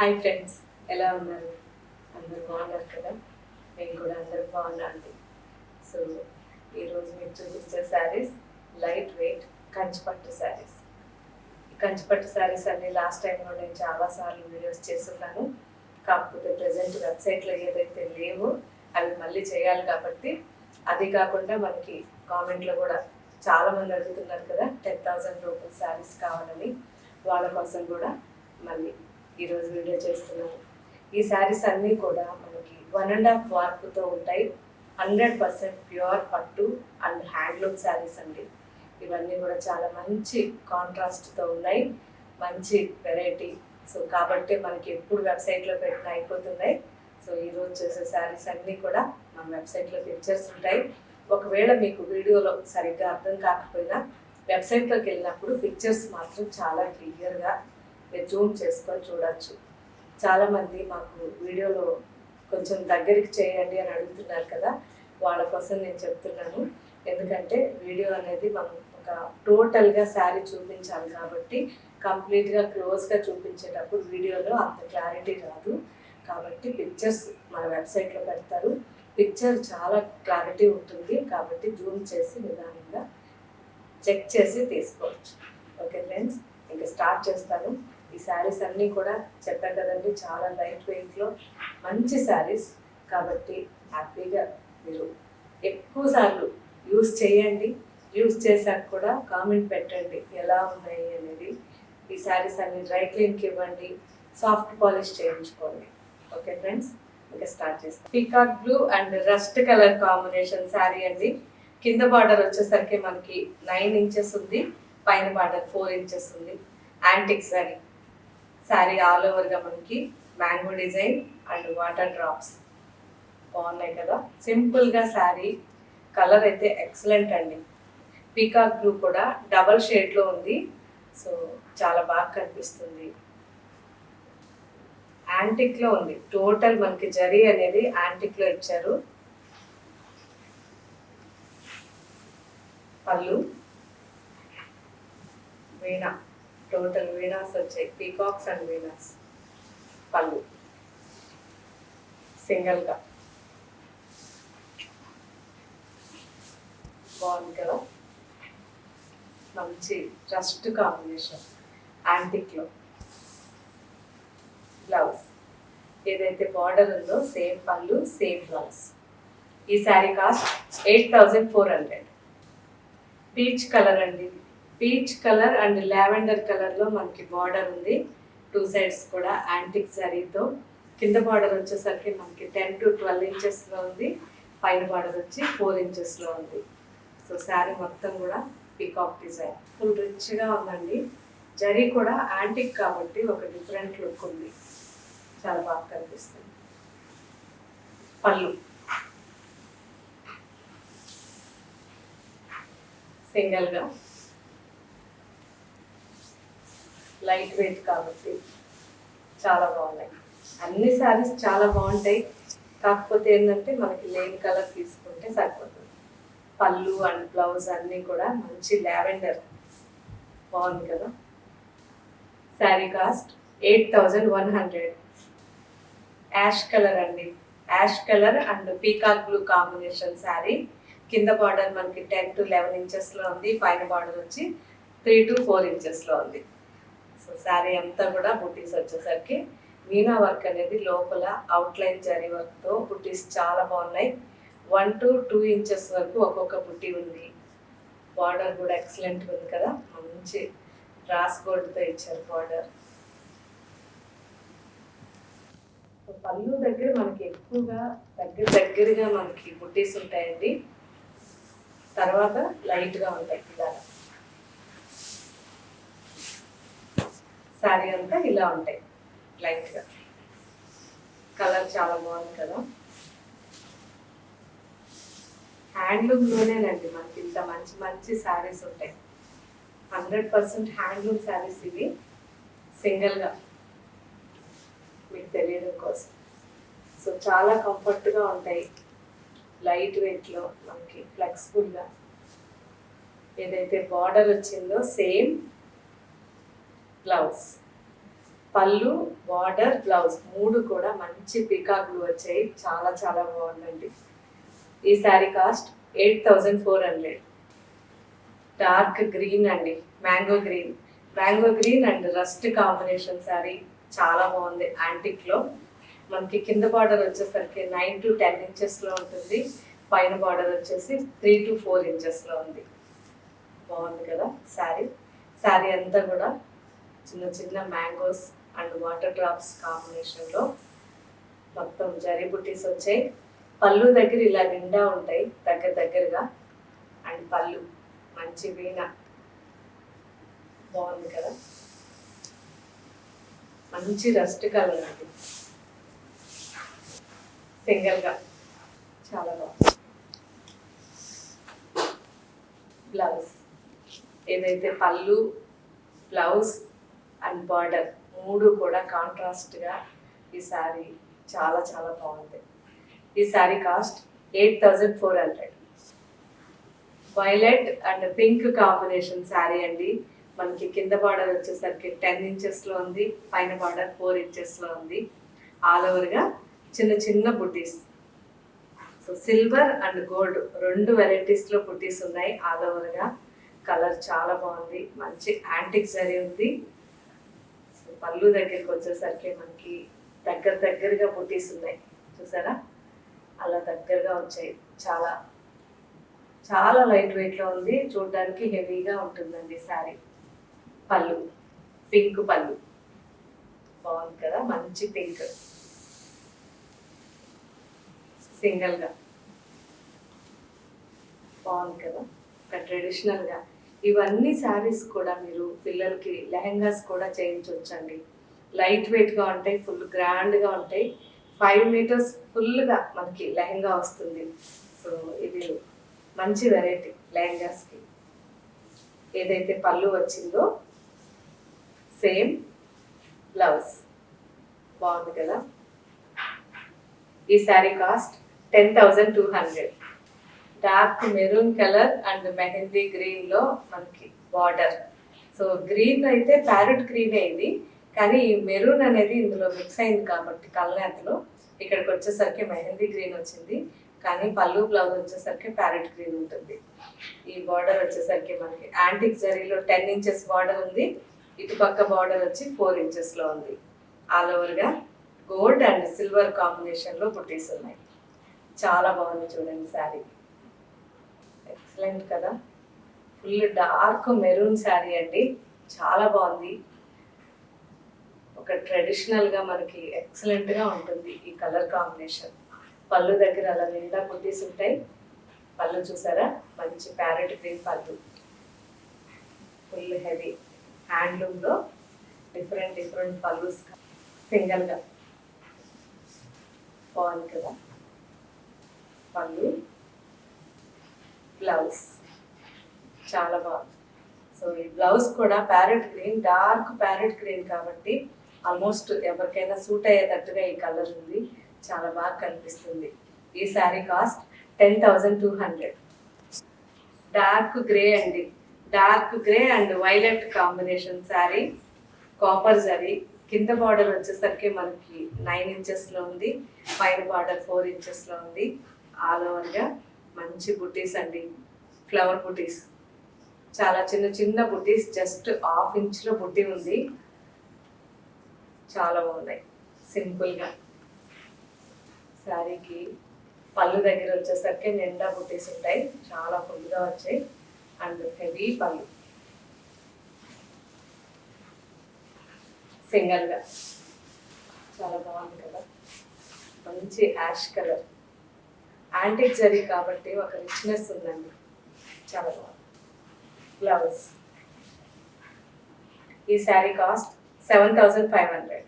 Hi friends, ఎలా ఉన్నారు? అందరూ బాగున్నారు కదా? నేను కూడా అందరూ బాగున్నాను. సో ఈరోజు మీకు చూపించే శారీస్ లైట్ వెయిట్ కంచిపట్టు శారీస్. ఈ కంచిపట్టు శారీస్ అన్ని లాస్ట్ టైంలో నేను చాలాసార్లు వీడియోస్ చేస్తున్నాను. కాకపోతే ప్రజెంట్ వెబ్సైట్లో ఏదైతే లేవో అవి మళ్ళీ చేయాలి కాబట్టి, అది కాకుండా మనకి కామెంట్లో కూడా చాలామంది అడుగుతున్నారు కదా 10,000 రూపీస్ శారీస్ కావాలని. వాళ్ళ కోసం కూడా మళ్ళీ ఈరోజు వీడియో చేస్తున్నాను. ఈ శారీస్ అన్నీ కూడా మనకి 1.5 వార్పుతో ఉంటాయి. 100% ప్యూర్ పట్టు అండ్ హ్యాండ్లూమ్ శారీస్ అండి. ఇవన్నీ కూడా చాలా మంచి కాంట్రాస్ట్తో ఉన్నాయి, మంచి వెరైటీ. సో కాబట్టి మనకి ఎప్పుడు వెబ్సైట్లో పెట్టిన అయిపోతున్నాయి. సో ఈరోజు చేసే శారీస్ అన్నీ కూడా మన వెబ్సైట్లో పిక్చర్స్ ఉంటాయి. ఒకవేళ మీకు వీడియోలో సరిగ్గా అర్థం కాకపోయినా వెబ్సైట్లోకి వెళ్ళినప్పుడు పిక్చర్స్ మాత్రం చాలా క్లియర్గా మీరు జూమ్ చేసుకొని చూడవచ్చు. చాలామంది మాకు వీడియోలో కొంచెం దగ్గరికి చేయండి అని అడుగుతున్నారు కదా, వాళ్ళ కోసం నేను చెప్తున్నాను. ఎందుకంటే వీడియో అనేది మనం ఒక టోటల్గా శారీ చూపించాలి కాబట్టి కంప్లీట్గా క్లోజ్గా చూపించేటప్పుడు వీడియోలో అంత క్లారిటీ రాదు. కాబట్టి పిక్చర్స్ మన వెబ్సైట్లో పెడతారు. పిక్చర్ చాలా క్లారిటీ ఉంటుంది కాబట్టి జూమ్ చేసి నిదానంగా చెక్ చేసి తీసుకోవచ్చు. ఓకే ఫ్రెండ్స్, ఇంకా స్టార్ట్ చేస్తాను. ఈ శారీస్ అన్నీ కూడా చెప్పాను కదండి, చాలా లైట్ వెయిట్లో మంచి శారీస్ కాబట్టి హ్యాపీగా మీరు ఎక్కువసార్లు యూస్ చేయండి. యూస్ చేశాక కూడా కామెంట్ పెట్టండి ఎలా ఉన్నాయి అనేది. ఈ శారీస్ అన్ని డ్రై క్లీన్కి ఇవ్వండి, సాఫ్ట్ పాలిష్ చేయించుకోండి. ఓకే ఫ్రెండ్స్, ఇంకా స్టార్ట్ చేస్తాం. Peacock blue and rust colour combination sari అండి. కింద బార్డర్ వచ్చేసరికి మనకి 9 ఇంచెస్ ఉంది, పైన బార్డర్ 4 ఇంచెస్ ఉంది. యాంటిక్ శారీ. శారీ ఆల్ ఓవర్గా మనకి mango design and water drops బాగున్నాయి కదా. సింపుల్గా శారీ. కలర్ అయితే ఎక్సలెంట్ అండి. పీకాక్ బ్లూ కూడా డబల్ షేడ్లో ఉంది. సో చాలా బాగా కనిపిస్తుంది. యాంటిక్లో ఉంది. టోటల్ మనకి జరీ అనేది యాంటిక్లో ఇచ్చారు. పళ్ళు వీణా, టోటల్ వీణాస్ వచ్చాయి, పీకాక్స్ అండ్ వీణాస్. పళ్ళు సింగిల్గా బాగుంది కదా. మంచి రస్ట్ కాంబినేషన్ యాంటిక్లో. బ్లౌజ్ ఏదైతే బార్డర్ ఉందో సేమ్ పళ్ళు సేమ్ బ్లౌజ్. ఈ శారీ కాస్ట్ 8,400. పీచ్ కలర్ అండి. పీచ్ కలర్ అండ్ లావెండర్ కలర్లో మనకి బార్డర్ ఉంది. 2 సైడ్స్ కూడా యాంటిక్ శారీతో. కింద బార్డర్ వచ్చేసరికి మనకి 10 to 12 ఇంచెస్లో ఉంది, పైన బార్డర్ వచ్చి 4 ఇంచెస్లో ఉంది. సో శారీ మొత్తం కూడా పీకాక్ డిజైన్ ఫుల్ రిచ్గా ఉందండి. జరీ కూడా యాంటిక్ కాబట్టి ఒక డిఫరెంట్ లుక్ ఉంది, చాలా బాగా కనిపిస్తుంది. పళ్ళు సింగిల్గా లైట్ వెయిట్ కాబట్టి చాలా బాగున్నాయి. అన్ని శారీస్ చాలా బాగుంటాయి. కాకపోతే ఏంటంటే మనకి లేని కలర్ తీసుకుంటే సరిపోతుంది. పళ్ళు అండ్ బ్లౌజ్ అన్నీ కూడా మంచి లావెండర్ బాగుంది కదా. శారీ కాస్ట్ 8,100. యాష్ కలర్ అండి. Ash colour and peacock blue combination sari. కింద బార్డర్ మనకి 10 to 11 ఇంచెస్లో ఉంది, పైన బార్డర్ వచ్చి 3 to 4 ఇంచెస్లో ఉంది. సో శారీ అంతా కూడా బుట్టీస్ వచ్చేసరికి మీనా వర్క్ అనేది లోపల అవుట్లైన్ జరీ వర్క్తో బుట్టీస్ చాలా బాగున్నాయి. 1 to 2 ఇంచెస్ వరకు ఒక్కొక్క బుట్టి ఉంది. బార్డర్ కూడా ఎక్సలెంట్ ఉంది కదా, మంచి రాస్ గోల్డ్తో ఇచ్చారు బార్డర్. పళ్ళు దగ్గర మనకి ఎక్కువగా దగ్గరగా మనకి బుట్టీస్ ఉంటాయండి. తర్వాత లైట్గా ఉంటాయి ఇలా. శారీ అంతా ఇలా ఉంటాయి లైట్గా. కలర్ చాలా బాగుంది కదా. హ్యాండ్లూమ్లోనేనండి మనకి ఇంత మంచి మంచి శారీస్ ఉంటాయి. 100% హ్యాండ్లూమ్ శారీస్ ఇవి. సింగిల్గా మీకు తెలియడం కోసం. సో చాలా కంఫర్ట్గా ఉంటాయి, లైట్ వెయిట్లో మనకి ఫ్లెక్సిబుల్గా. ఏదైతే బార్డర్ వచ్చిందో సేమ్ బ్లౌజ్. పళ్ళు, బార్డర్, బ్లౌజ్ 3 కూడా మంచి పీకాక్లు వచ్చాయి. చాలా చాలా బాగుందండి. ఈ శారీ కాస్ట్ 8400. డార్క్ గ్రీన్ అండి, mango green and rust combination sari చాలా బాగుంది. యాంటిక్లో మనకి కింద బార్డర్ వచ్చేసరికి 9 to 10 ఇంచెస్లో ఉంటుంది. పైన బార్డర్ వచ్చేసి 3 to 4 ఇంచెస్లో ఉంది. బాగుంది కదా శారీ అంతా కూడా చిన్న చిన్న మ్యాంగోస్ అండ్ వాటర్ డ్రాప్స్ కాంబినేషన్లో మొత్తం జరీ బుట్టీస్ వచ్చాయి. పళ్ళు దగ్గర ఇలా నిండా ఉంటాయి దగ్గరగా. అండ్ పళ్ళు మంచి వీణ, బాగుంది కదా, మంచి రస్ట్ కలర్ అండి, సింగిల్గా చాలా బాగుంది. బ్లౌజ్ ఏదైతే పళ్ళు, బ్లౌజ్ అండ్ బార్డర్ 3 కూడా కాంట్రాస్ట్గా ఈ శారీ చాలా చాలా బాగుంది. ఈ sari cost 8400. Violet and pink combination sari అండి. మనకి కింద బార్డర్ వచ్చేసరికి 10 ఇంచెస్లో ఉంది, పైన బార్డర్ 4 ఇంచెస్లో ఉంది. ఆల్ ఓవర్గా చిన్న చిన్న బుట్టీస్. సో సిల్వర్ అండ్ గోల్డ్ 2 వెరైటీస్లో బుట్టీస్ ఉన్నాయి. ఆల్ ఓవర్గా కలర్ చాలా బాగుంది, మంచి యాంటిక్ జరీ ఉంది. సో పళ్ళు దగ్గరికి వచ్చేసరికి మనకి దగ్గరగా బుట్టీస్ ఉన్నాయి, చూసారా, అలా దగ్గరగా వచ్చాయి. చాలా చాలా లైట్ వెయిట్లో ఉంది, చూడడానికి హెవీగా ఉంటుందండి శారీ. పళ్ళు పింక్ పళ్ళు, బాగుంది కదా, మంచి పింక్, సింగిల్గా బాగుంది కదా, ఒక ట్రెడిషనల్గా. ఇవన్నీ శారీస్ కూడా మీరు పిల్లలకి లెహెంగాస్ కూడా చేయించవచ్చండి. లైట్ వెయిట్గా ఉంటాయి, ఫుల్ గ్రాండ్గా ఉంటాయి. 5 meters ఫుల్గా మనకి లెహెంగా వస్తుంది. సో ఇది మంచి వెరైటీ లెహెంగాస్కి. ఏదైతే పళ్ళు వచ్చిందో సేమ్ బ్లౌజ్, బాగుంది కదా. ఈ sari cost 10,200. Dark maroon colour and mehndi గ్రీన్లో మనకి బార్డర్. సో గ్రీన్ అయితే ప్యారెట్ గ్రీనే ఇది, కానీ ఈ మెరూన్ అనేది ఇందులో మిక్స్ అయింది కాబట్టి కల్నేతలో ఇక్కడికి వచ్చేసరికి మెహందీ గ్రీన్ వచ్చింది. కానీ పళ్ళు బ్లౌజ్ వచ్చేసరికి ప్యారెట్ గ్రీన్ ఉంటుంది. ఈ బార్డర్ వచ్చేసరికి మనకి యాంటిక్ జరీలో 10 inches బార్డర్ ఉంది. ఇటుపక్క బార్డర్ వచ్చి 4 ఇంచెస్లో ఉంది. ఆల్ ఓవర్గా గోల్డ్ అండ్ సిల్వర్ కాంబినేషన్లో బుట్టీస్ ఉన్నాయి. చాలా బాగుంది చూడండి శారీ, ఎక్సలెంట్ కదా. ఫుల్ డార్క్ మెరూన్ శారీ అండి, చాలా బాగుంది. ఒక ట్రెడిషనల్గా మనకి ఎక్సలెంట్గా ఉంటుంది ఈ కలర్ కాంబినేషన్. పళ్ళు దగ్గర అలా నిండా బుట్టీస్ ఉంటాయి. పళ్ళు చూసారా, మంచి ప్యారెట్ గ్రీన్ పళ్ళు, ఫుల్ హెవీ హ్యాండ్లూమ్లో డిఫరెంట్ పళ్ళుస్ సింగిల్గా, బాగుంది కదా. పళ్ళు, బ్లౌజ్ చాలా బాగుంది. సో ఈ బ్లౌజ్ కూడా parrot green, dark parrot green కాబట్టి ఆల్మోస్ట్ ఎవరికైనా సూట్ అయ్యేటట్టుగా ఈ కలర్ ఉంది, చాలా బాగా కనిపిస్తుంది. ఈ శారీ కాస్ట్ 10,200. డార్క్ గ్రే అండి, dark grey and violet combination sari, copper zari. కింద బార్డర్ వచ్చేసరికి మనకి 9 ఇంచెస్లో ఉంది, పైన బార్డర్ 4 ఇంచెస్లో ఉంది. ఆల్ ఓవర్గా మంచి బుట్టీస్ అండి, ఫ్లవర్ బుట్టీస్, చాలా చిన్న చిన్న బుట్టీస్, జస్ట్ 1/2 ఇంచ్లో బుట్టి ఉంది. చాలా బాగున్నాయి సింపుల్గా. శారీకి పళ్ళు దగ్గర వచ్చేసరికి నిండా బుట్టీస్ ఉంటాయి, చాలా ఫుల్గా వచ్చాయి. అండ్ హెవీ పళ్ళు, సింగిల్గా చాలా బాగుంది కదా. మంచి యాష్ కలర్, యాంటిక్ జరీ కాబట్టి ఒక రిచ్నెస్ ఉందండి, చాలా బాగుంది. బ్లౌజ్. ఈ శారీ కాస్ట్ 7,500.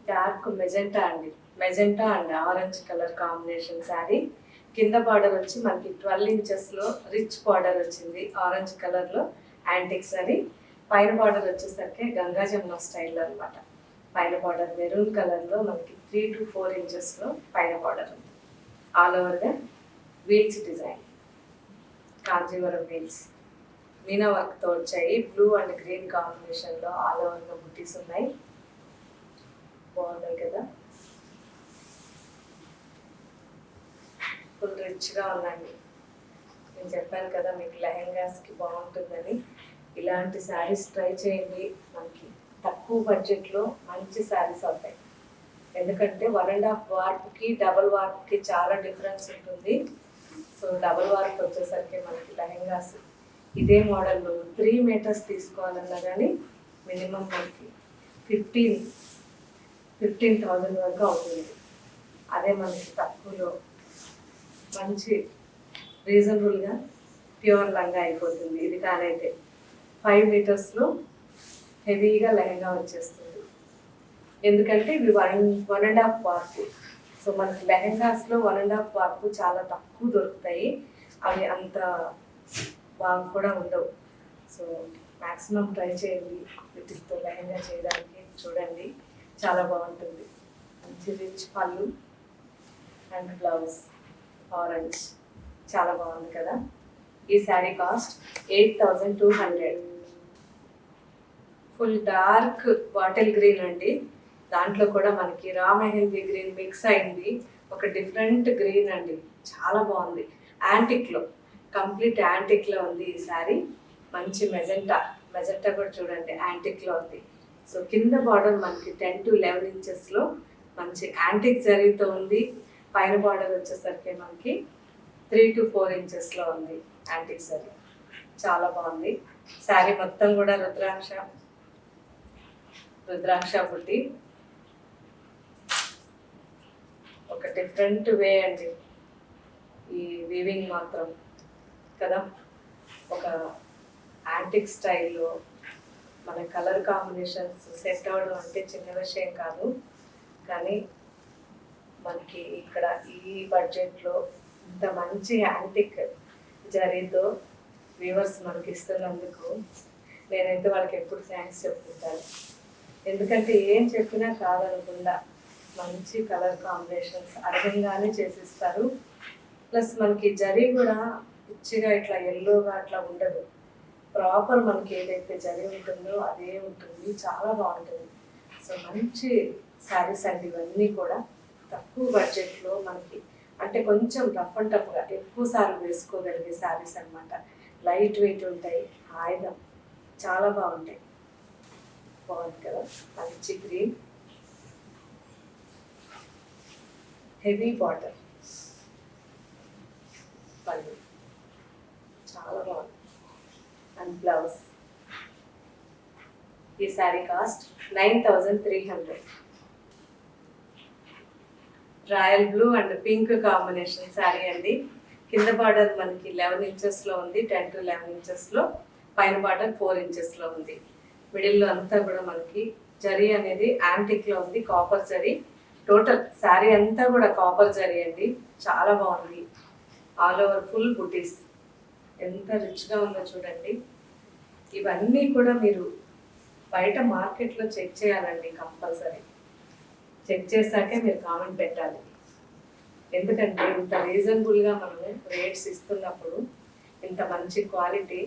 డార్క్ మెజెంటా అండి, magenta and orange colour combination sari. కింద బార్డర్ వచ్చి మనకి 12 ఇంచెస్లో రిచ్ బార్డర్ వచ్చింది ఆరెంజ్ కలర్లో, యాంటిక్స్ అని. పైన బార్డర్ వచ్చేసరికి గంగా జమున స్టైల్లో అనమాట. పైన బార్డర్ మెరూన్ కలర్లో మనకి 3 to 4 ఇంచెస్లో పైన బార్డర్ ఉంది. ఆల్ ఓవర్గా wheels design, Kanjeevaram wheels Meena వర్క్తో వచ్చాయి. బ్లూ అండ్ గ్రీన్ కాంబినేషన్లో ఆల్ ఓవర్గా బుట్టీస్ ఉన్నాయి. బాగున్నాయి కదా, ఫుల్ రిచ్గా ఉందండి. నేను చెప్పాను కదా మీకు లెహెంగాస్కి బాగుంటుందని. ఇలాంటి శారీస్ ట్రై చేయండి. మనకి తక్కువ బడ్జెట్లో మంచి శారీస్ అవుతాయి. ఎందుకంటే 1.5 వార్ప్కి డబల్ వార్ప్కి చాలా డిఫరెన్స్ ఉంటుంది. సో డబల్ వార్ప్ వచ్చేసరికి మనకి లెహెంగాస్ ఇదే మోడల్లో 3 మీటర్స్ తీసుకోవాలన్నా కానీ మినిమం మనకి 15,000 వరకు అవుతుంది. అదే మనకి తక్కువలో మంచి రీజనబుల్గా ప్యూర్ లంగా అయిపోతుంది. ఇది కానైతే 5 మీటర్స్లో హెవీగా లెహంగా వచ్చేస్తుంది. ఎందుకంటే ఇవి 1.5 వార్పు. సో మనకి లెహెంగాస్లో 1.5 వార్పు చాలా తక్కువ దొరుకుతాయి. అవి అంత బాగా కూడా ఉండవు. సో మ్యాక్సిమం ట్రై చేయండి వీటితో లెహంగా చేయడానికి. చూడండి చాలా బాగుంటుంది. మంచి రిచ్ పళ్ళు అండ్ బ్లౌజ్ ఆరెంజ్ చాలా బాగుంది కదా. ఈ sari cost 8,200. Full dark bottle green అండి. దాంట్లో కూడా మనకి రా మెహందీ గ్రీన్ మిక్స్ అయింది. ఒక డిఫరెంట్ గ్రీన్ అండి, చాలా బాగుంది. యాంటిక్లో, కంప్లీట్ యాంటిక్లో ఉంది ఈ శారీ. మంచి మెజెంటా కూడా చూడండి యాంటిక్లో ఉంది. సో కింద బార్డర్ మనకి 10 to 11 ఇంచెస్లో మంచి యాంటిక్ జరీతో ఉంది. పైన బార్డర్ వచ్చేసరికి మనకి 3 to 4 ఇంచెస్లో ఉంది యాంటిక్ జరీ. చాలా బాగుంది. శారీ మొత్తం కూడా రుద్రాక్ష బుట్టి. ఒక డిఫరెంట్ వే అండి ఈ వీవింగ్ మాత్రం కదా. ఒక యాంటిక్ స్టైల్లో మన కలర్ కాంబినేషన్స్ సెట్ అవ్వడం అంటే చిన్న విషయం కాదు. కానీ మనకి ఇక్కడ ఈ బడ్జెట్లో ఇంత మంచి యాంటిక్ జరీతో వ్యూవర్స్ మనకి ఇస్తున్నందుకు నేనైతే వాళ్ళకి ఎప్పుడు థ్యాంక్స్ చెప్పుకుంటాను. ఎందుకంటే ఏం చెప్పినా కాదనకుండా మంచి కలర్ కాంబినేషన్స్ అడగంగానే చేసిస్తారు. ప్లస్ మనకి జరీ కూడా పిచ్చిగా ఇట్లా ఎల్లోగా అట్లా ఉండదు. ప్రాపర్ మనకి ఏదైతే జరీ ఉంటుందో అదే ఉంటుంది. చాలా బాగుంటుంది. సో మంచి శారీస్ అండి ఇవన్నీ కూడా. తక్కువ బడ్జెట్లో మనకి అంటే కొంచెం రఫ్ అండ్ టఫ్గా ఎక్కువ సార్లు వేసుకోగలిగే శారీస్ అనమాట. లైట్ వెయిట్ ఉంటాయి, హాయిగా చాలా బాగుంటాయి. బాగుంది కదా. మంచి గ్రీన్, హెవీ బార్డర్, పళ్ళు చాలా బాగుంది అండ్ బ్లౌజ్. ఈ sari cost 9,300. Royal blue and pink combination sari అండి. కింద బార్డర్ మనకి 11 ఇంచెస్లో ఉంది, 10 to 11 ఇంచెస్లో. పైన బార్డర్ 4 ఇంచెస్లో ఉంది. మిడిల్లో అంతా కూడా మనకి జరీ అనేది యాంటిక్లో ఉంది, కాపర్ జరీ. టోటల్ శారీ అంతా కూడా కాపర్ జరీ అండి. చాలా బాగుంది. ఆల్ ఓవర్ ఫుల్ బుటీస్. ఎంత రిచ్గా ఉందో చూడండి. ఇవన్నీ కూడా మీరు బయట మార్కెట్లో చెక్ చేయాలండి కంపల్సరీ. చెక్ చేశాకే మీరు కామెంట్ పెట్టాలి. ఎందుకంటే ఇంత రీజనబుల్గా మనము రేట్స్ ఇస్తున్నప్పుడు ఇంత మంచి క్వాలిటీ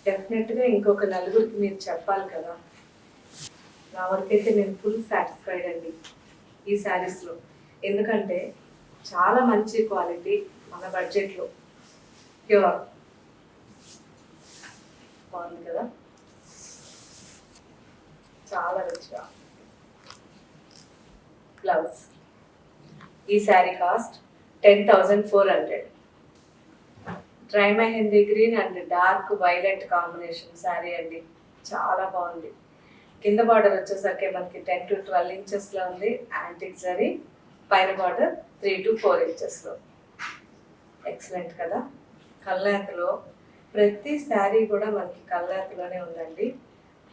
డెఫినెట్గా ఇంకొక నలుగురికి మీరు చెప్పాలి కదా. నా వరకైతే నేను ఫుల్ సాటిస్ఫైడ్ అండి ఈ శారీస్లో. ఎందుకంటే చాలా మంచి క్వాలిటీ మన బడ్జెట్లో, ప్యూర్. బాగుంది కదా, చాలా రిచ్గా. బ్లౌజ్. ఈ sari cost 10,400. Dry mehndi green and dark violet combination sari అండి. చాలా బాగుంది. కింద బార్డర్ వచ్చేసరికి మనకి 10 to 12 ఇంచెస్లో ఉంది యాంటిక్ జరీ. పైన బార్డర్ 3 to 4 ఇంచెస్లో. ఎక్సలెంట్ కదా. కల్లాతిలో ప్రతి శారీ కూడా మనకి కల్లాతిలోనే ఉందండి.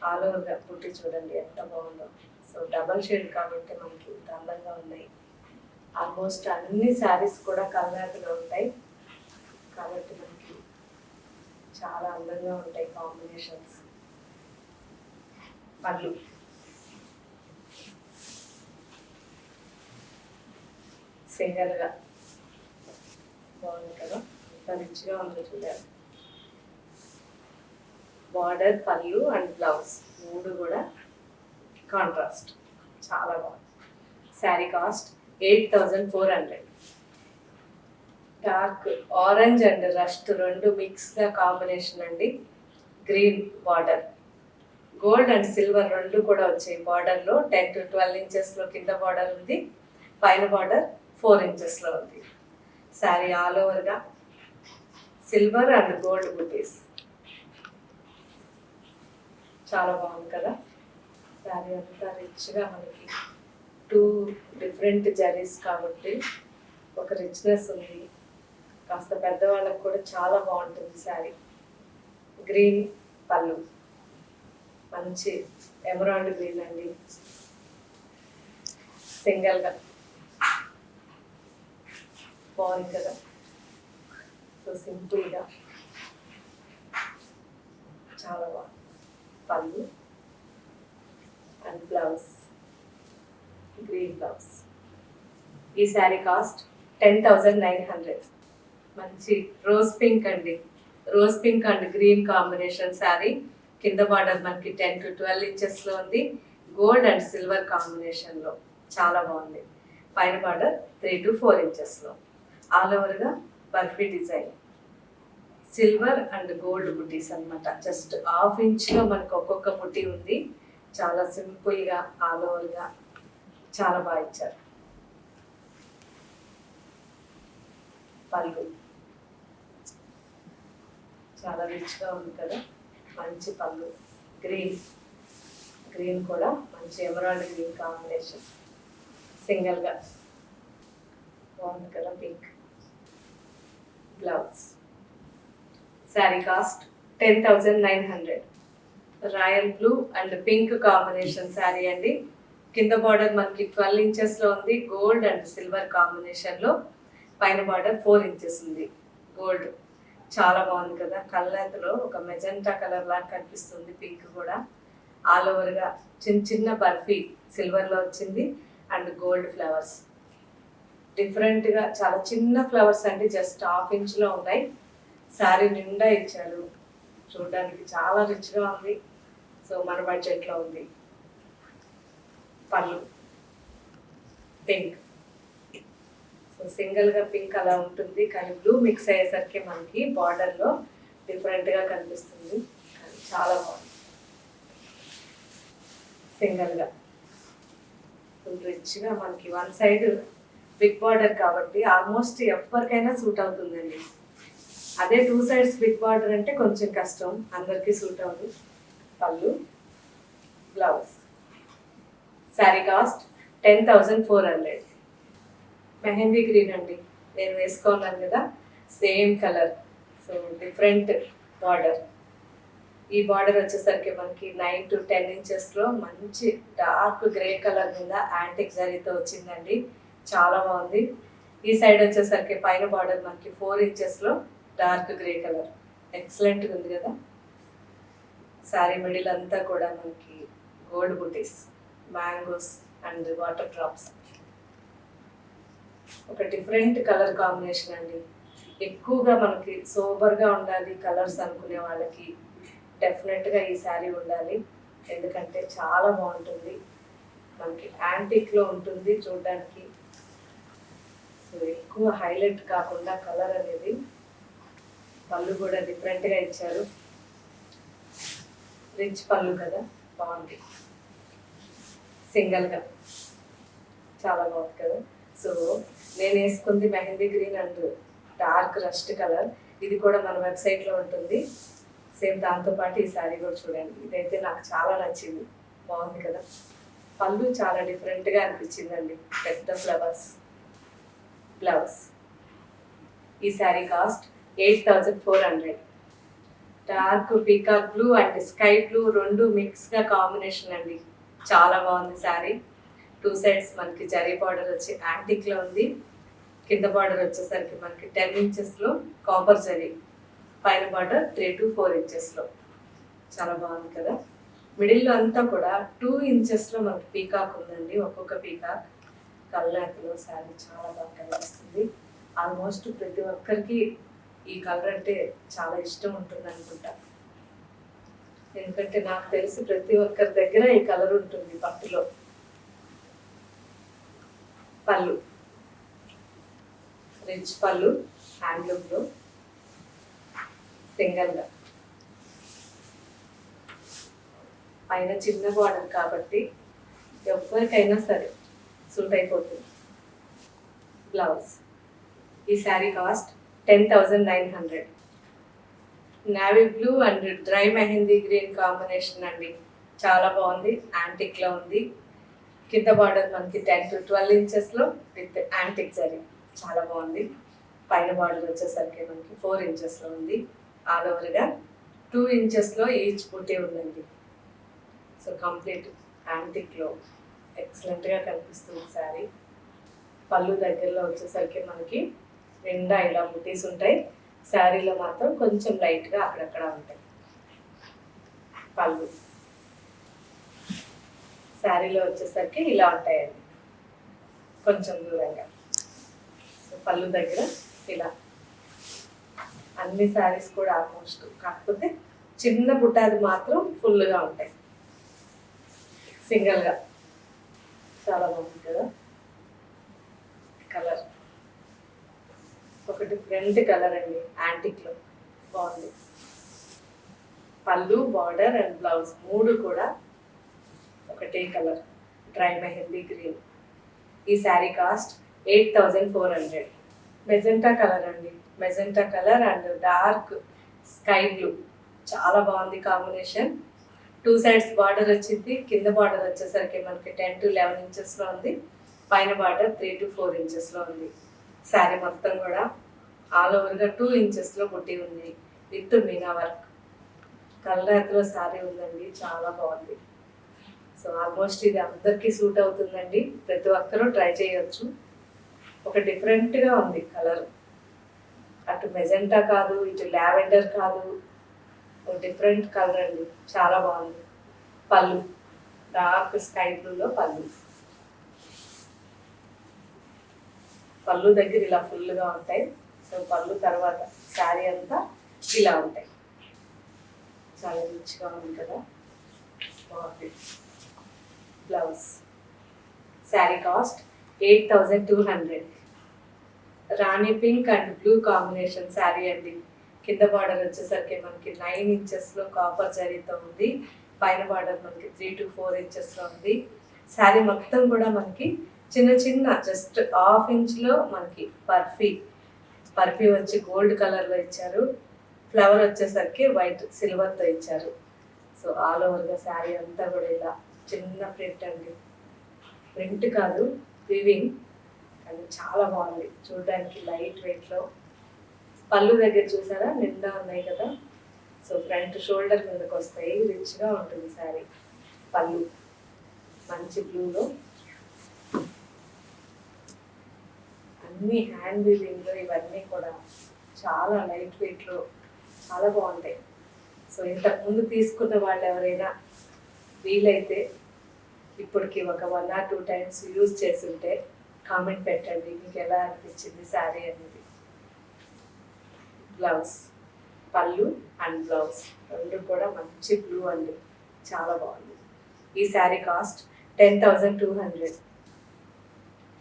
ఆల్ ఓవర్గా పుట్టి చూడండి ఎంత బాగుందో. సో డబల్ షేడ్ కాబట్టి మనకి ఇంత అందంగా ఉన్నాయి. ఆల్మోస్ట్ అన్ని శారీస్ కూడా కల్లాతిలో ఉంటాయి కాబట్టి మనకి చాలా అందంగా ఉంటాయి కాంబినేషన్స్. పళ్ళు. సింగల్గా బాగుంది కదా, ఎంత రిచ్గా ఉందో చూడాలి. బార్డర్, పళ్ళు అండ్ బ్లౌజ్ 3 కూడా కాంట్రాస్ట్. చాలా బాగుంది. Sari cost 8400. Dark orange and rust రెండు మిక్స్గా కాంబినేషన్ అండి. Green border, gold and silver రెండు కూడా వచ్చాయి. బార్డర్లో 10 to 12 ఇంచెస్లో కింద బార్డర్ ఉంది, పైన బార్డర్ 4 ఇంచెస్లో ఉంది. శారీ ఆల్ ఓవర్గా సిల్వర్ అండ్ గోల్డ్ బుటీస్, చాలా బాగుంది కదా. శారీ అంతా రిచ్గా మనకి 2 డిఫరెంట్ జరీస్ కాబట్టి ఒక రిచ్నెస్ ఉంది. కాస్త పెద్దవాళ్ళకి కూడా చాలా బాగుంటుంది శారీ. గ్రీన్ పళ్ళు, మంచి ఎమరాల్డ్ గ్రీన్ అండి. సింగిల్గా బాగుంది కదా. సో సింపుల్గా చాలా బాగుంది. పళ్ళు అండ్ బ్లౌజ్, గ్రీన్ బ్లౌజ్. ఈ శారీ కాస్ట్ 10,900. మంచి రోజ్ పింక్ అండి, rose pink and green combination sari. కింద బార్డర్ మనకి 10 to 12 ఇంచెస్లో ఉంది, గోల్డ్ అండ్ సిల్వర్ కాంబినేషన్లో చాలా బాగుంది. పైన బార్డర్ 3 to 4 ఇంచెస్లో. ఆల్ ఓవర్గా barfi design, silver and gold బుటీస్ అనమాట. జస్ట్ ½ ఇంచ్లో మనకు ఒక్కొక్క బుటీ ఉంది. చాలా సింపుల్గా ఆల్ ఓవర్గా చాలా బాగా ఇచ్చారు. పళ్ళు చాలా రిచ్గా ఉంది కదా, మంచి పళ్ళు. గ్రీన్, గ్రీన్ కూడా మంచి ఎమరాల్డ్ గ్రీన్ కాంబినేషన్. సింగిల్గా బాగుంది కదా. Pink blouse. Sari cost 10,900. Royal blue and pink combination sari అండి. కింద బార్డర్ మనకి 12 ఇంచెస్లో ఉంది, గోల్డ్ అండ్ సిల్వర్ కాంబినేషన్లో. పైన బార్డర్ 4 ఇంచెస్ ఉంది, గోల్డ్. చాలా బాగుంది కదా. కళ్ళతో ఒక మెజెంటా కలర్ లాగా కనిపిస్తుంది. పింక్ కూడా ఆల్ ఓవర్గా చిన్న చిన్న బర్ఫీ సిల్వర్లో వచ్చింది అండ్ గోల్డ్ ఫ్లవర్స్. డిఫరెంట్గా చాలా చిన్న ఫ్లవర్స్ అండి, జస్ట్ ½ ఇంచ్లో ఉన్నాయి. శారీ నిండా ఇచ్చారు, చూడడానికి చాలా రిచ్గా ఉంది. సో మన బడ్జెట్లో ఉంది. పళ్ళు పింక్, సో సింగిల్గా పింక్ అలా ఉంటుంది, కానీ బ్లూ మిక్స్ అయ్యేసరికి మనకి బార్డర్లో డిఫరెంట్గా కనిపిస్తుంది. కానీ చాలా బాగుంది. సింగిల్గా రిచ్గా మనకి వన్ సైడ్ బిగ్ బార్డర్ కాబట్టి ఆల్మోస్ట్ ఎవరికైనా సూట్ అవుతుందండి. అదే 2 sides బిగ్ బార్డర్ అంటే కొంచెం కష్టం, అందరికీ సూట్ అవ్వదు. పళ్ళు blouse. Sari cost 10,400. Mehndi green అండి, నేను వేసుకోన్నాను కదా, same colour. So different border. ఈ బార్డర్ వచ్చేసరికి మనకి 9 to 10 ఇంచెస్లో మంచి డార్క్ గ్రే కలర్ మీద యాంటిక్ జరీతో వచ్చిందండి. చాలా బాగుంది. ఈ సైడ్ వచ్చేసరికి పైన బార్డర్ మనకి 4 ఇంచెస్లో డార్క్ గ్రే కలర్. ఎక్సలెంట్గా ఉంది కదా. శారీ మిడిల్ అంతా కూడా మనకి gold buttis, mangoes and water drops. ఒక డిఫరెంట్ కలర్ కాంబినేషన్ అండి. ఎక్కువగా మనకి సోబర్గా ఉండాలి కలర్స్ అనుకునే వాళ్ళకి డెఫినెట్గా ఈ శారీ ఉండాలి, ఎందుకంటే చాలా బాగుంటుంది. మనకి యాంటిక్లో ఉంటుంది చూడడానికి. సో ఎక్కువ హైలైట్ కాకుండా కలర్ అనేది. పళ్ళు కూడా డిఫరెంట్గా ఇచ్చారు, రిచ్ పళ్ళు కదా, బాగుంది. సింగిల్గా చాలా బాగుంది కదా. సో నేను వేసుకుంది mehndi green and dark rust colour. ఇది కూడా మన వెబ్సైట్లో ఉంటుంది సేమ్. దాంతోపాటు ఈ శారీ కూడా చూడండి, ఇదైతే నాకు చాలా నచ్చింది, బాగుంది కదా. పళ్ళు చాలా డిఫరెంట్గా అనిపించిందండి, పెద్ద ఫ్లవర్స్. బ్లౌజ్. ఈ sari cost 8,400. Dark peacock blue and sky blue రెండు మిక్స్గా కాంబినేషన్ అండి, చాలా బాగుంది శారీ. 2 sides మనకి జరీ బార్డర్ వచ్చి యాంటిక్లో ఉంది. కింద బార్డర్ వచ్చేసరికి మనకి 10 ఇంచెస్లో కాపర్ జరీ. పైన బార్డర్ 3 to 4 ఇంచెస్లో. చాలా బాగుంది కదా. మిడిల్లో అంతా కూడా 2 ఇంచెస్లో మనకి పీకాక్ ఉందండి, ఒక్కొక్క పీకాక్. కళ్ళలో శారీ చాలా బాగా కనిపిస్తుంది. ఆల్మోస్ట్ ప్రతి ఒక్కరికి ఈ కలర్ అంటే చాలా ఇష్టం ఉంటుంది అనుకుంటా, ఎందుకంటే నాకు తెలిసి ప్రతి ఒక్కరి దగ్గర ఈ కలర్ ఉంటుంది పట్టులో. పళ్ళు రిచ్ పళ్ళు హ్యాండ్లూమ్లో సింగల్గా పైన చిన్న బార్డర్ కాబట్టి ఎవరికైనా సరే సూట్ అయిపోతుంది. బ్లౌజ్ ఈ sari cost 10,900. Navy blue and dry mehndi green combination అండి. చాలా బాగుంది, యాంటిక్లో ఉంది. కింద బార్డర్ మనకి 10 to 12 ఇంచెస్లో విత్ యాంటిక్ జరీ, చాలా బాగుంది. పైన బార్డర్ వచ్చేసరికి మనకి 4 ఇంచెస్లో ఉంది. ఆల్ ఓవర్గా 2 ఇంచెస్లో ఈచ్ బుట్టి ఉందండి. సో కంప్లీట్ యాంటిక్లో ఎక్సలెంట్గా కనిపిస్తుంది శారీ. పళ్ళు దగ్గరలో వచ్చేసరికి మనకి నిండా ఇలా బుటీస్ ఉంటాయి. శారీలో మాత్రం కొంచెం లైట్గా అక్కడక్కడ ఉంటాయి. పళ్ళు శారీలో వచ్చేసరికి ఇలా ఉంటాయండి, కొంచెం దూరంగా. సో పళ్ళు దగ్గర ఇలా అన్ని శారీస్ కూడా ఆల్మోస్ట్, కాకపోతే చిన్న బుట్టాది మాత్రం ఫుల్గా ఉంటాయి సింగిల్గా. చాలా బాగుంది కదా కలర్. ఒకటి ఫ్రంట్ కలర్ అండి, యాంటిక్లో బాగుంది. పళ్ళు, బార్డర్ అండ్ బ్లౌజ్ 3 కూడా ఒకటే కలర్, డ్రై మెహందీ గ్రీన్. ఈ శారీ కాస్ట్ 8,400. మెజెంటా కలర్ అండి, magenta colour and dark sky blue, చాలా బాగుంది కాంబినేషన్. 2 sides బార్డర్ వచ్చింది. కింద బార్డర్ వచ్చేసరికి మనకి 10 to 11 ఇంచెస్లో ఉంది. పైన బార్డర్ 3 to 4 ఇంచెస్లో ఉంది. శారీ మొత్తం కూడా ఆల్ ఓవర్గా 2 ఇంచెస్లో బుట్టి ఉంది విత్ మీనా వర్క్. కలర్లో శారీ ఉందండి, చాలా బాగుంది. సో ఆల్మోస్ట్ ఇది అందరికీ సూట్ అవుతుందండి, ప్రతి ఒక్కరూ ట్రై చేయొచ్చు. ఒక డిఫరెంట్గా ఉంది కలర్, అటు మెజెంటా కాదు, ఇటు లావెండర్ కాదు, ఒక డిఫరెంట్ కలర్ అండి, చాలా బాగుంది. పళ్ళు డార్క్ స్కై బ్లూలో పళ్ళు. పళ్ళు దగ్గర ఇలా ఫుల్గా ఉంటాయి. సో పళ్ళు తర్వాత శారీ అంతా ఇలా ఉంటాయి. చాలా రిచ్గా ఉంది కదా, బాగుంది. Blouse sari cost 8,200. Rani pink and blue combination sari అండి. కింద బార్డర్ వచ్చేసరికి మనకి 9 ఇంచెస్లో కాపర్ జరీతో ఉంది. పైన బార్డర్ మనకి 3 to 4 ఇంచెస్లో ఉంది. శారీ మొత్తం కూడా మనకి చిన్న చిన్న జస్ట్ 1/2 ఇంచ్లో మనకి పర్ఫీ వచ్చి గోల్డ్ కలర్లో ఇచ్చారు. ఫ్లవర్ వచ్చేసరికి వైట్ సిల్వర్తో ఇచ్చారు. సో ఆల్ ఓవర్గా శారీ అంతా కూడా ఇలా చిన్న ప్రింట్ అండి, ప్రింట్ కాదు వివింగ్, కానీ చాలా బాగుంది చూడడానికి, లైట్ వెయిట్లో. పళ్ళు దగ్గర చూసారా నిండా ఉన్నాయి కదా. సో ఫ్రంట్ షోల్డర్ మీదకి వస్తాయి, రిచ్గా ఉంటుంది శారీ. పళ్ళు మంచి బ్లూలో, అన్ని హ్యాండ్ వీవింగ్లో, ఇవన్నీ కూడా చాలా లైట్ వెయిట్లో చాలా బాగుంటాయి. సో ఇంతకుముందు తీసుకున్న వాళ్ళు ఎవరైనా వీలైతే ఇప్పటికి ఒక 1 or 2 times యూజ్ చేస్తుంటే కామెంట్ పెట్టండి మీకు ఎలా అనిపించింది శారీ అనేది. బ్లౌజ్ పళ్ళు అండ్ బ్లౌజ్ 2 కూడా మంచి బ్లూ అండి, చాలా బాగుంది. ఈ sari cost 10,200.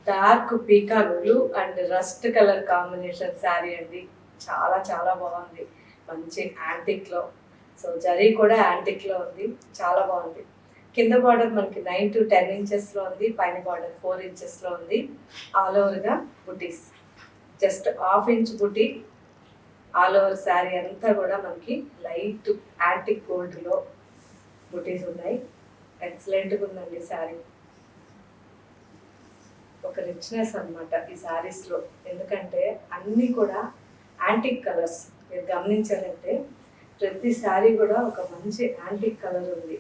Dark peacock blue and rust colour combination sari అండి, చాలా చాలా బాగుంది, మంచి యాంటిక్లో. సో జరీ కూడా యాంటిక్లో ఉంది, చాలా బాగుంది. కింద బార్డర్ మనకి 9 to 10 ఇంచెస్లో ఉంది. పైన బార్డర్ 4 ఇంచెస్లో ఉంది. ఆల్ ఓవర్గా బుటీస్, జస్ట్ 1/2 ఇంచ్ బుటీ. ఆల్ ఓవర్ శారీ అంతా కూడా మనకి లైట్ యాంటిక్ గోల్డ్లో బుటీస్ ఉన్నాయి. ఎక్సలెంట్గా ఉందండి శారీ, ఒక రిచ్నెస్ అనమాట ఈ శారీస్లో. ఎందుకంటే అన్నీ కూడా యాంటిక్ కలర్స్, మీరు గమనించారంటే ప్రతి శారీ కూడా ఒక మంచి యాంటిక్ కలర్ ఉంది,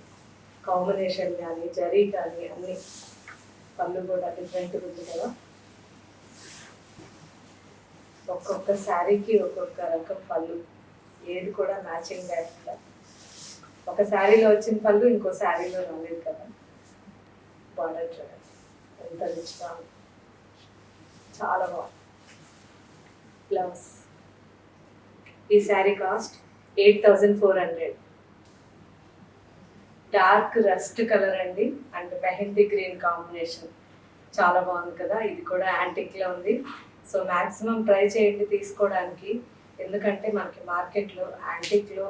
కాంబినేషన్ కానీ జరీ కానీ అన్నీ. పళ్ళు కూడా డిఫరెంట్గా ఉంది కదా, ఒక్కొక్క శారీకి ఒక్కొక్క రకం పళ్ళు, ఏది కూడా మ్యాచింగ్ లేకుండా. ఒక శారీలో వచ్చిన పళ్ళు ఇంకో శారీలో రాలేదు కదా. బార్డర్ చూడండి ఎంత రిచ్గా, చాలా బాగుంది. బ్లౌజ్ ఈ sari cost 8,400. Dark rust colour అండి అండ్ మెహందీ గ్రీన్ కాంబినేషన్, చాలా బాగుంది కదా, ఇది కూడా యాంటిక్లో ఉంది. సో మ్యాక్సిమం ట్రై చేయండి తీసుకోవడానికి, ఎందుకంటే మనకి మార్కెట్లో యాంటిక్లో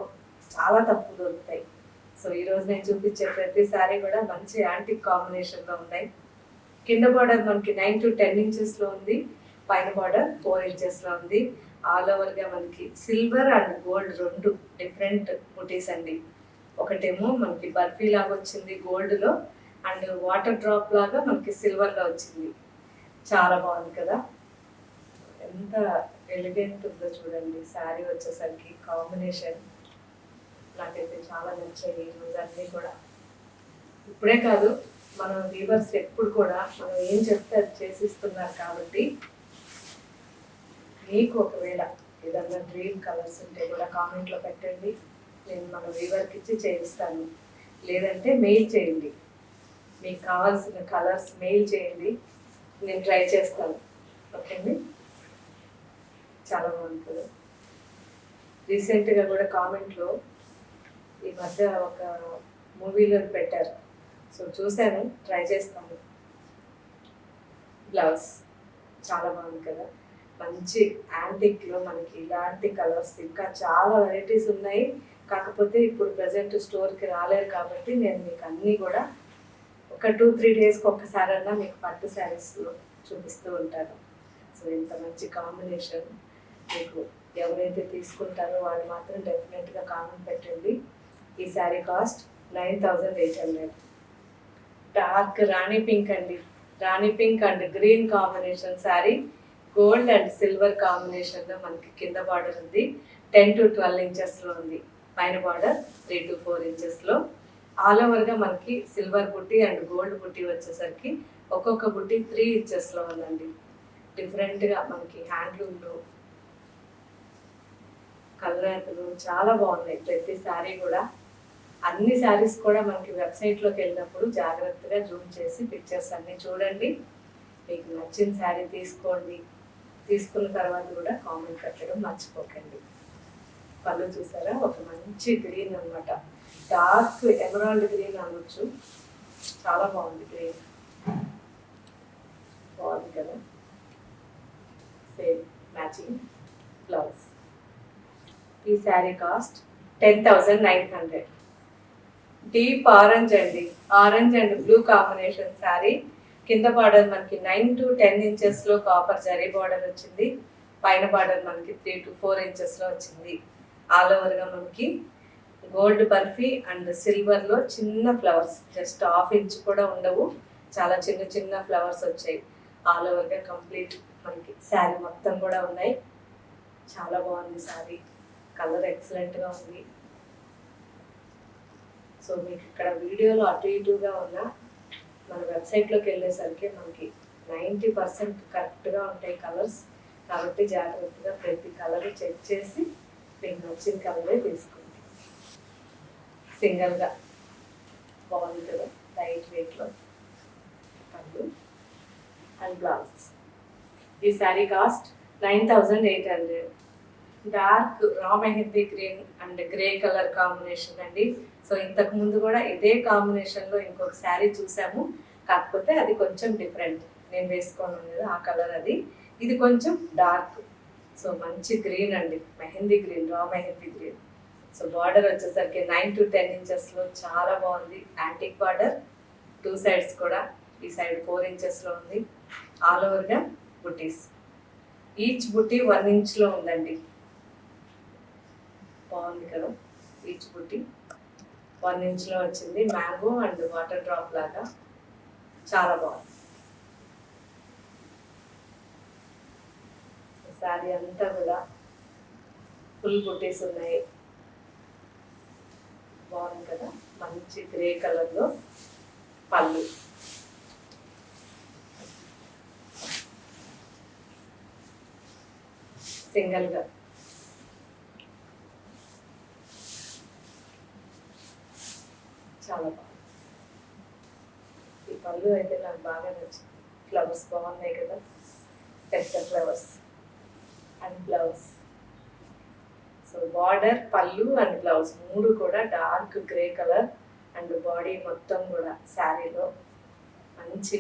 చాలా తక్కువ దొరుకుతాయి. సో ఈరోజు నేను చూపించే ప్రతి సారీ కూడా మంచి యాంటిక్ కాంబినేషన్లో ఉన్నాయి. కింద బార్డర్ మనకి 9 to 10 ఇంచెస్లో ఉంది, పైన బార్డర్ 4 ఇంచెస్లో ఉంది. ఆల్ ఓవర్గా మనకి సిల్వర్ అండ్ గోల్డ్ రెండు డిఫరెంట్ బుటీస్ అండి. ఒకటేమో మనకి బర్ఫీ లాగా వచ్చింది గోల్డ్లో, అండ్ వాటర్ డ్రాప్ లాగా మనకి సిల్వర్లో వచ్చింది. చాలా బాగుంది కదా, ఎంత ఎలిగెంట్ ఉందో చూడండి. శారీ వచ్చేసరికి కాంబినేషన్ నాకైతే చాలా నచ్చాయి ఈరోజు అన్నీ కూడా. ఇప్పుడే కాదు, మన వీవర్స్ ఎప్పుడు కూడా మనం ఏం చెప్తే అది చేసిస్తున్నారు కాబట్టి, మీకు ఒకవేళ ఏదన్నా డ్రీమ్ కలర్స్ ఉంటే కూడా కామెంట్లో పెట్టండి, నేను మన వీవర్కి ఇచ్చి చేయిస్తాను. లేదంటే మెయిల్ చేయండి, మీకు కావాల్సిన కలర్స్ మెయిల్ చేయండి, నేను ట్రై చేస్తాను. ఓకే అండి, చాలా బాగుంటుంది. రీసెంట్గా కూడా కామెంట్లో ఈ మధ్య ఒక మూవీలో పెట్టారు, సో చూశాను, ట్రై చేస్తాను. బ్లౌజ్ చాలా బాగుంది కదా, మంచి యాంటిక్లో మనకి ఇలాంటి కలర్స్ ఇంకా చాలా వెరైటీస్ ఉన్నాయి. కాకపోతే ఇప్పుడు ప్రజెంట్ స్టోర్కి రాలేరు కాబట్టి నేను మీకు అన్నీ కూడా ఒక 2-3 డేస్కి ఒక్కసారన్నా మీకు పట్టు శారీస్లో చూపిస్తూ ఉంటాను. సో ఇంత మంచి కాంబినేషన్ మీకు ఎవరైతే తీసుకుంటారో వాళ్ళు మాత్రం డెఫినెట్గా కామెంట్ పెట్టండి. ఈ sari cost 9,800. Dark rani pink అండి, rani pink and green combination sari, gold and silver కాంబినేషన్లో మనకి కింద బార్డర్ ఉంది, 10 to 12 ఇంచెస్లో ఉంది, పైన బార్డర్ 3 to 4 ఇంచెస్లో. ఆల్ ఓవర్గా మనకి సిల్వర్ బుట్టి అండ్ గోల్డ్ బుట్టి వచ్చేసరికి ఒక్కొక్క బుట్టి 3 ఇంచెస్లో ఉందండి. డిఫరెంట్గా మనకి హ్యాండ్లూమ్లో కలరేతలు చాలా బాగున్నాయి ప్రతి శారీ కూడా. అన్ని శారీస్ కూడా మనకి వెబ్సైట్లోకి వెళ్ళినప్పుడు జాగ్రత్తగా జూమ్ చేసి పిక్చర్స్ అన్నీ చూడండి. మీకు నచ్చిన శారీ తీసుకోండి, తీసుకున్న తర్వాత కూడా కామెంట్ పెట్టడం మర్చిపోకండి. పళ్ళు చూసారా, ఒక మంచి గ్రీన్ అనమాట, డార్క్ ఎమరాల్డ్ గ్రీన్ అనొచ్చు, చాలా బాగుంది గ్రీన్, బాగుంది కదా. Same matching blouse. ఈ శారీ కాస్ట్ 10,900. డీప్ ఆరెంజ్ అండి, orange and blue combination sari. కింద బార్డర్ మనకి 9 to 10 ఇంచెస్లో కాపర్ జరీ బార్డర్ వచ్చింది, పైన బార్డర్ మనకి 3 to 4 ఇంచెస్లో వచ్చింది. ఆల్ ఓవర్గా మనకి గోల్డ్ బర్ఫీ అండ్ సిల్వర్లో చిన్న ఫ్లవర్స్, జస్ట్ 1/2 ఇంచ్ కూడా ఉండవు, చాలా చిన్న చిన్న ఫ్లవర్స్ వచ్చాయి. ఆల్ ఓవర్గా కంప్లీట్ మనకి శారీ మొత్తం కూడా ఉన్నాయి. చాలా బాగుంది శారీ, కలర్ ఎక్సలెంట్గా ఉంది. సో మీకు ఇక్కడ వీడియోలో అటు ఇటుగా ఉన్న మన వెబ్సైట్లోకి వెళ్ళేసరికి మనకి 90% కరెక్ట్గా ఉంటాయి కలర్స్, కాబట్టి జాగ్రత్తగా ప్రతి కలర్ చెక్ చేసి మీకు నచ్చిన కలరే తీసుకోండి. సింగిల్గా బాగుంది కదా, లైట్ వెయిట్లో పళ్ళు అండ్ బ్లౌజ్. ఈ శారీ కాస్ట్ 9,800. డార్క్ రా mehndi green and grey colour combination అండి. సో ఇంతకు ముందు కూడా ఇదే కాంబినేషన్లో ఇంకొక శారీ చూసాము, కాకపోతే అది కొంచెం డిఫరెంట్, నేను వేసుకోను కదా ఆ కలర్ అది, ఇది కొంచెం డార్క్. సో మంచి గ్రీన్ అండి, మెహందీ గ్రీన్, రా మెహందీ గ్రీన్. సో బార్డర్ వచ్చేసరికి 9 to 10 ఇంచెస్లో చాలా బాగుంది, యాంటిక్ బార్డర్ 2 సైడ్స్ కూడా, ఈ సైడ్ 4 ఇంచెస్లో ఉంది. ఆల్ ఓవర్గా బుటీస్, ఈచ్ బుటీ 1 ఇంచ్లో ఉందండి. బాగుంది కదా, ఈచ్ బుట్టి 1 ఇంచ్లో వచ్చింది, మ్యాంగో అండ్ వాటర్ డ్రాప్ లాగా చాలా బాగుంది. శారీ అంతా కూడా ఫుల్ బుటీస్ ఉన్నాయి, బాగుంది కదా, మంచి గ్రే కలర్లో పళ్ళు. సింగిల్గా చాలా బాగుంది. ఈ పళ్ళు అయితే నాకు బాగా నచ్చింది, ఫ్లవర్స్ బాగున్నాయి కదా, పెద్ద flowers and blouse. So border, పళ్ళు అండ్ బ్లౌజ్ 3 కూడా dark grey colour and body మొత్తం కూడా శారీలో మంచి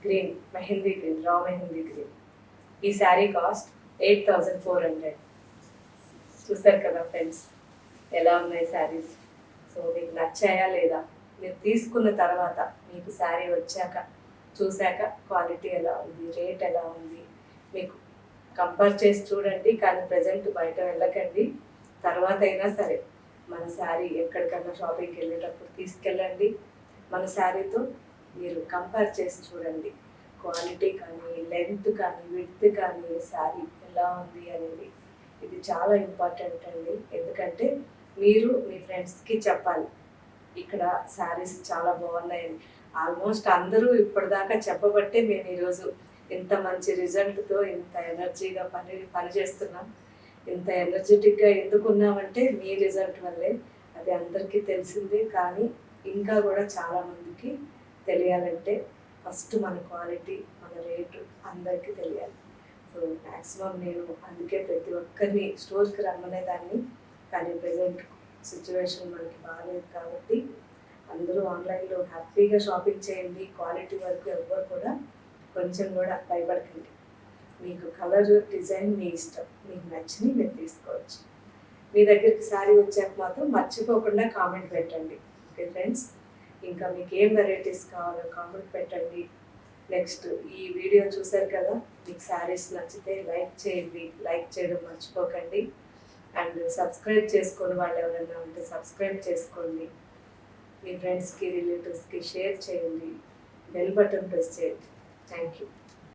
గ్రీన్, మెహందీ గ్రీన్, రా మెహందీ గ్రీన్. ఈ శారీ కాస్ట్ 8400. చూసారు కదా ఫ్రెండ్స్, ఎలా ఉన్నాయి శారీస్? సో మీకు నచ్చాయా లేదా? మీరు తీసుకున్న తర్వాత మీకు శారీ వచ్చాక చూశాక క్వాలిటీ ఎలా ఉంది, రేట్ ఎలా ఉంది మీకు కంపేర్ చేసి చూడండి. కానీ ప్రజెంట్ బయట వెళ్ళకండి. తర్వాత అయినా సరే మన శారీ ఎక్కడికన్నా షాపింగ్కి వెళ్ళేటప్పుడు తీసుకెళ్ళండి. మన శారీతో మీరు కంపేర్ చేసి చూడండి. క్వాలిటీ కానీ, లెంత్ కానీ, విడ్త్ కానీ, శారీ ఎలా ఉంది అనేది ఇది చాలా ఇంపార్టెంట్ అండి. ఎందుకంటే మీరు మీ ఫ్రెండ్స్కి చెప్పాలి ఇక్కడ శారీస్ చాలా బాగున్నాయని. ఆల్మోస్ట్ అందరూ ఇప్పటిదాకా చెప్పబట్టే మేము ఈరోజు ఇంత మంచి రిజల్ట్తో ఇంత ఎనర్జీగా పని చేస్తున్నాం. ఇంత ఎనర్జెటిక్గా ఎందుకున్నామంటే మీ రిజల్ట్ వల్లే. అది అందరికీ తెలిసిందే, కానీ ఇంకా కూడా చాలామందికి తెలియాలంటే ఫస్ట్ మన క్వాలిటీ, మన రేటు అందరికీ తెలియాలి. సో మ్యాక్సిమం నేను అందుకే ప్రతి ఒక్కరిని స్టోర్కి రమ్మనేదాన్ని. కానీ ప్రజెంట్ సిచ్యువేషన్ మనకి బాగాలేదు కాబట్టి అందరూ ఆన్లైన్లో హ్యాపీగా షాపింగ్ చేయండి. క్వాలిటీ వరకు ఎవ్వరు కూడా కొంచెం కూడా భయపడకండి. మీకు కలర్, డిజైన్ మీ ఇష్టం, మీకు నచ్చింది మీరు తీసుకోవచ్చు. మీ దగ్గరికి శారీ వచ్చాక మాత్రం మర్చిపోకుండా కామెంట్ పెట్టండి. ఓకే ఫ్రెండ్స్, ఇంకా మీకు ఏం వెరైటీస్ కావాలో కామెంట్ పెట్టండి. నెక్స్ట్ ఈ వీడియో చూసారు కదా, మీకు శారీస్ నచ్చితే లైక్ చేయండి. లైక్ చేయడం మర్చిపోకండి. అండ్ సబ్స్క్రైబ్ చేసుకొని వాళ్ళు ఎవరైనా ఉంటే సబ్స్క్రైబ్ చేసుకోండి. మీ ఫ్రెండ్స్కి, రిలేటివ్స్కి షేర్ చేయండి. బెల్ బటన్ ప్రెస్ చేయండి. Thank you.